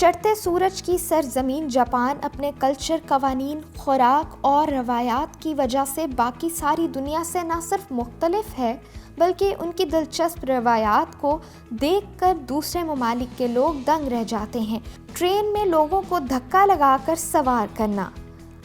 چڑھتے سورج کی سرزمین جاپان اپنے کلچر، قوانین، خوراک اور روایات کی وجہ سے باقی ساری دنیا سے نہ صرف مختلف ہے بلکہ ان کی دلچسپ روایات کو دیکھ کر دوسرے ممالک کے لوگ دنگ رہ جاتے ہیں۔ ٹرین میں لوگوں کو دھکا لگا کر سوار کرنا۔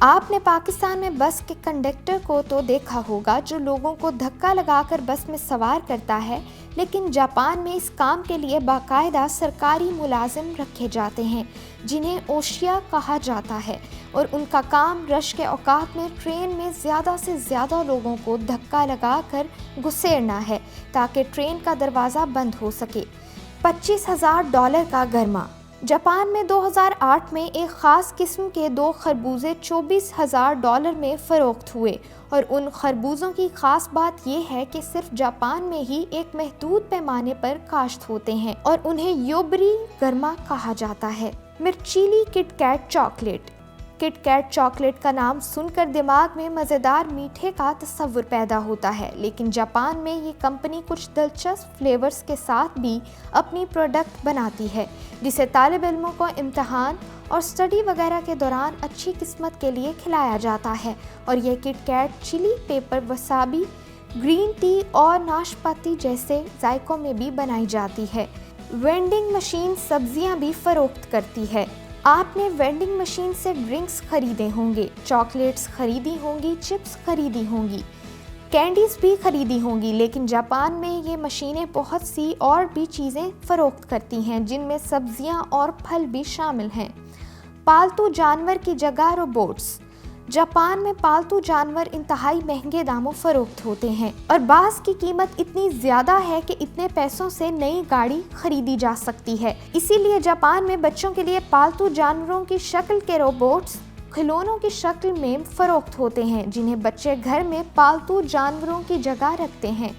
آپ نے پاکستان میں بس کے کنڈکٹر کو تو دیکھا ہوگا جو لوگوں کو دھکا لگا کر بس میں سوار کرتا ہے، لیکن جاپان میں اس کام کے لیے باقاعدہ سرکاری ملازم رکھے جاتے ہیں جنہیں اوشیا کہا جاتا ہے، اور ان کا کام رش کے اوقات میں ٹرین میں زیادہ سے زیادہ لوگوں کو دھکا لگا کر گھسیڑنا ہے تاکہ ٹرین کا دروازہ بند ہو سکے۔ $25,000 کا گرما۔ جاپان میں 2008 میں ایک خاص قسم کے 2 خربوزے $24,000 میں فروخت ہوئے، اور ان خربوزوں کی خاص بات یہ ہے کہ صرف جاپان میں ہی ایک محدود پیمانے پر کاشت ہوتے ہیں اور انہیں یوبری گرما کہا جاتا ہے۔ مرچیلی Kit Kat chocolate. Kit Kat chocolate کا نام سن کر دماغ میں مزیدار میٹھے کا تصور پیدا ہوتا ہے، لیکن جاپان میں یہ کمپنی کچھ دلچسپ فلیورز کے ساتھ بھی اپنی پروڈکٹ بناتی ہے جسے طالب علموں کو امتحان اور اسٹڈی وغیرہ کے دوران اچھی قسمت کے لیے کھلایا جاتا ہے، اور یہ کٹ کیٹ چلی پیپر، وسابی، گرین ٹی اور ناشپاتی جیسے ذائقوں میں بھی بنائی جاتی ہے۔ وینڈنگ مشین سبزیاں بھی فروخت کرتی ہے۔ آپ نے وینڈنگ مشین سے ڈرنکس خریدے ہوں گے، چاکلیٹس خریدی ہوں گی، چپس خریدی ہوں گی، کینڈیز بھی خریدی ہوں گی، لیکن جاپان میں یہ مشینیں بہت سی اور بھی چیزیں فروخت کرتی ہیں جن میں سبزیاں اور پھل بھی شامل ہیں۔ پالتو جانور کی جگہ روبوٹس۔ جاپان میں پالتو جانور انتہائی مہنگے داموں فروخت ہوتے ہیں، اور بعض کی قیمت اتنی زیادہ ہے کہ اتنے پیسوں سے نئی گاڑی خریدی جا سکتی ہے۔ اسی لیے جاپان میں بچوں کے لیے پالتو جانوروں کی شکل کے روبوٹس کھلونوں کی شکل میں فروخت ہوتے ہیں جنہیں بچے گھر میں پالتو جانوروں کی جگہ رکھتے ہیں۔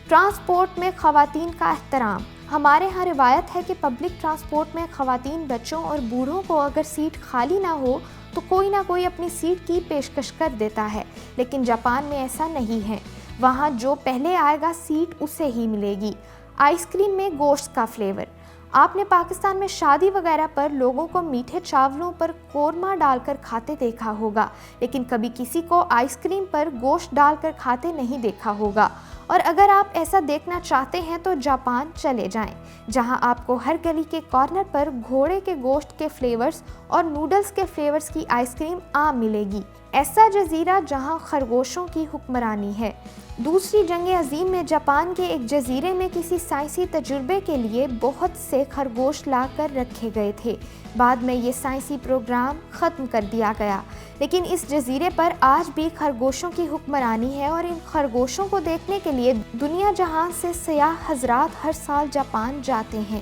ٹرانسپورٹ میں خواتین کا احترام۔ ہمارے ہاں روایت ہے کہ پبلک ٹرانسپورٹ میں خواتین، بچوں اور بوڑھوں کو اگر سیٹ خالی نہ ہو تو کوئی نہ کوئی اپنی سیٹ کی پیشکش کر دیتا ہے، لیکن جاپان میں ایسا نہیں ہے۔ وہاں جو پہلے آئے گا سیٹ اسے ہی ملے گی۔ آئس کریم میں گوشت کا فلیور۔ آپ نے پاکستان میں شادی وغیرہ پر لوگوں کو میٹھے چاولوں پر قورمہ ڈال کر کھاتے دیکھا ہوگا، لیکن کبھی کسی کو آئس کریم پر گوشت ڈال کر کھاتے نہیں دیکھا ہوگا، اور اگر آپ ایسا دیکھنا چاہتے ہیں تو جاپان چلے جائیں، جہاں آپ کو ہر گلی کے کارنر پر گھوڑے کے گوشت کے فلیورز اور نوڈلز کے فلیورز کی آئس کریم عام ملے گی۔ ایسا جزیرہ جہاں خرگوشوں کی حکمرانی ہے۔ دوسری جنگ عظیم میں جاپان کے ایک جزیرے میں کسی سائنسی تجربے کے لیے بہت سے خرگوش لا کر رکھے گئے تھے۔ بعد میں یہ سائنسی پروگرام ختم کر دیا گیا، لیکن اس جزیرے پر آج بھی خرگوشوں کی حکمرانی ہے، اور ان خرگوشوں کو دیکھنے کے لیے دنیا جہاں سے سیاح حضرات ہر سال جاپان جاتے ہیں۔